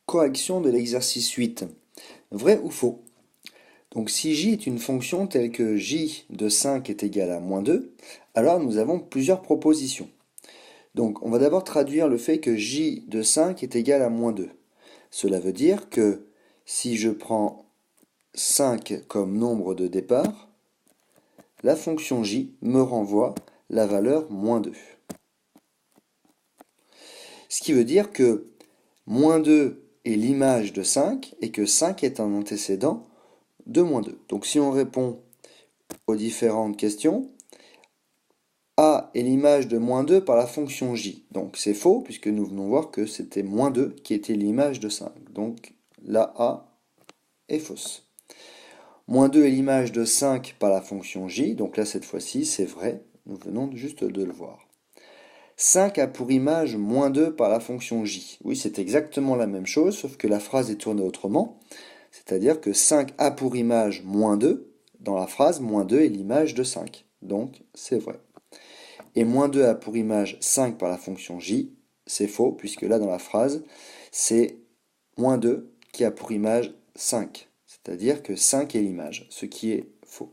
Correction de l'exercice 8. Vrai ou faux? Donc si j est une fonction telle que j de 5 est égal à moins 2, alors nous avons plusieurs propositions. Donc on va d'abord traduire le fait que j de 5 est égal à moins 2. Cela veut dire que si je prends 5 comme nombre de départ, la fonction j me renvoie la valeur moins 2. Ce qui veut dire que moins 2 est l'image de 5 et que 5 est un antécédent de moins 2. Donc si on répond aux différentes questions, a est l'image de moins 2 par la fonction j. Donc c'est faux puisque nous venons voir que c'était moins 2 qui était l'image de 5. Donc la a est fausse. Moins 2 est l'image de 5 par la fonction j. Donc là cette fois-ci c'est vrai. Nous venons juste de le voir. 5 a pour image moins 2 par la fonction j. Oui, c'est exactement la même chose, sauf que la phrase est tournée autrement. C'est-à-dire que 5 a pour image moins 2. Dans la phrase, moins 2 est l'image de 5. Donc, c'est vrai. Et moins 2 a pour image 5 par la fonction j. C'est faux, puisque là, dans la phrase, c'est moins 2 qui a pour image 5. C'est-à-dire que 5 est l'image, ce qui est faux.